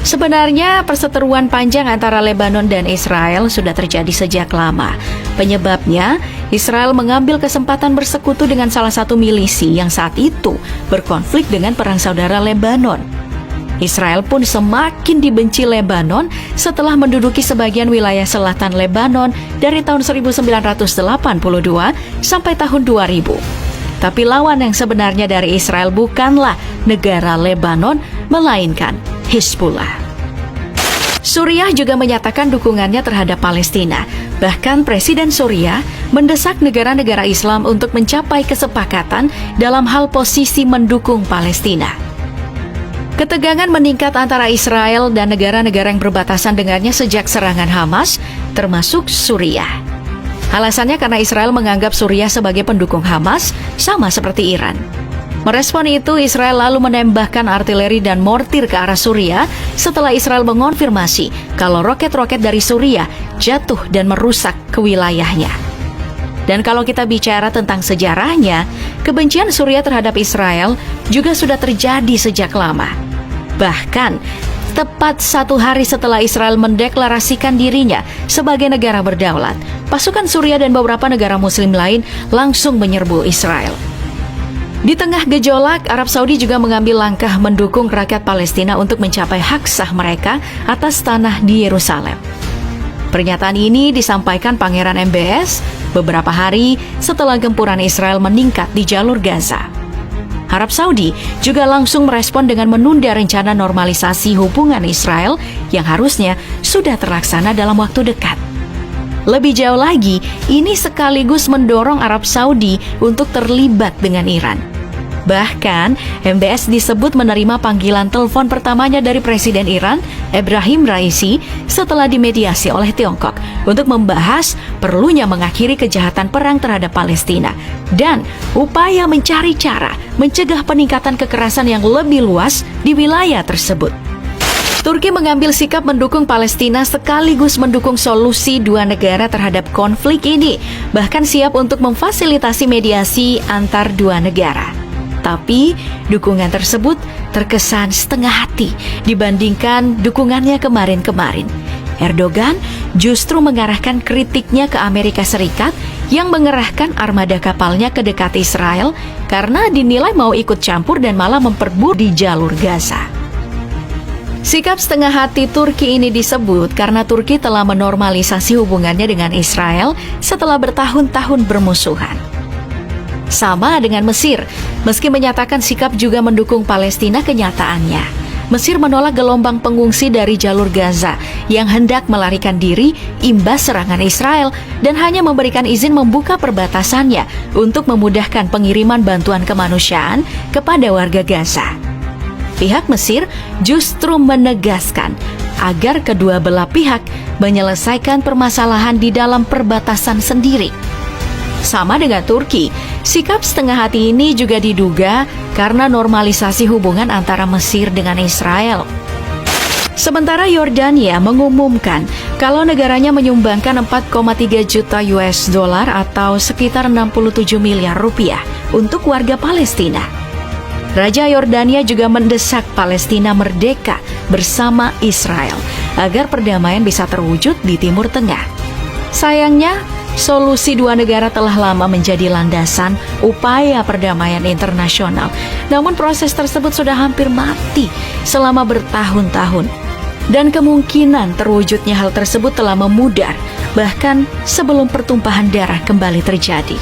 Sebenarnya perseteruan panjang antara Lebanon dan Israel sudah terjadi sejak lama. Penyebabnya, Israel mengambil kesempatan bersekutu dengan salah satu milisi yang saat itu berkonflik dengan perang saudara Lebanon. Israel pun semakin dibenci Lebanon setelah menduduki sebagian wilayah selatan Lebanon dari tahun 1982 sampai tahun 2000. Tapi lawan yang sebenarnya dari Israel bukanlah negara Lebanon, melainkan Hizbullah. Suriah juga menyatakan dukungannya terhadap Palestina. Bahkan Presiden Suriah mendesak negara-negara Islam untuk mencapai kesepakatan dalam hal posisi mendukung Palestina. Ketegangan meningkat antara Israel dan negara-negara yang berbatasan dengannya sejak serangan Hamas, termasuk Suriah. Alasannya karena Israel menganggap Suriah sebagai pendukung Hamas, sama seperti Iran. Merespon itu, Israel lalu menembakkan artileri dan mortir ke arah Suriah setelah Israel mengonfirmasi kalau roket-roket dari Suriah jatuh dan merusak ke wilayahnya. Dan kalau kita bicara tentang sejarahnya, kebencian Suriah terhadap Israel juga sudah terjadi sejak lama. Bahkan, tepat 1 hari setelah Israel mendeklarasikan dirinya sebagai negara berdaulat, pasukan Suriah dan beberapa negara Muslim lain langsung menyerbu Israel. Di tengah gejolak, Arab Saudi juga mengambil langkah mendukung rakyat Palestina untuk mencapai hak sah mereka atas tanah di Yerusalem. Pernyataan ini disampaikan Pangeran MBS beberapa hari setelah gempuran Israel meningkat di jalur Gaza. Arab Saudi juga langsung merespon dengan menunda rencana normalisasi hubungan Israel yang harusnya sudah terlaksana dalam waktu dekat. Lebih jauh lagi, ini sekaligus mendorong Arab Saudi untuk terlibat dengan Iran. Bahkan, MBS disebut menerima panggilan telepon pertamanya dari Presiden Iran, Ebrahim Raisi, setelah dimediasi oleh Tiongkok untuk membahas perlunya mengakhiri kejahatan perang terhadap Palestina dan upaya mencari cara mencegah peningkatan kekerasan yang lebih luas di wilayah tersebut. Turki mengambil sikap mendukung Palestina sekaligus mendukung solusi dua negara terhadap konflik ini, bahkan siap untuk memfasilitasi mediasi antar dua negara. Tapi, dukungan tersebut terkesan setengah hati dibandingkan dukungannya kemarin-kemarin. Erdogan justru mengarahkan kritiknya ke Amerika Serikat yang mengerahkan armada kapalnya ke dekat Israel karena dinilai mau ikut campur dan malah memperburuk di jalur Gaza. Sikap setengah hati Turki ini disebut karena Turki telah menormalisasi hubungannya dengan Israel setelah bertahun-tahun bermusuhan. Sama dengan Mesir, meski menyatakan sikap juga mendukung Palestina, kenyataannya Mesir menolak gelombang pengungsi dari jalur Gaza yang hendak melarikan diri imbas serangan Israel dan hanya memberikan izin membuka perbatasannya untuk memudahkan pengiriman bantuan kemanusiaan kepada warga Gaza. Pihak Mesir justru menegaskan agar kedua belah pihak menyelesaikan permasalahan di dalam perbatasan sendiri. Sama dengan Turki, sikap setengah hati ini juga diduga karena normalisasi hubungan antara Mesir dengan Israel. Sementara Yordania mengumumkan kalau negaranya menyumbangkan 4,3 juta US dollar atau sekitar 67 miliar rupiah untuk warga Palestina. Raja Yordania juga mendesak Palestina merdeka bersama Israel agar perdamaian bisa terwujud di Timur Tengah. Sayangnya, solusi dua negara telah lama menjadi landasan upaya perdamaian internasional. Namun proses tersebut sudah hampir mati selama bertahun-tahun. Dan kemungkinan terwujudnya hal tersebut telah memudar, bahkan sebelum pertumpahan darah kembali terjadi.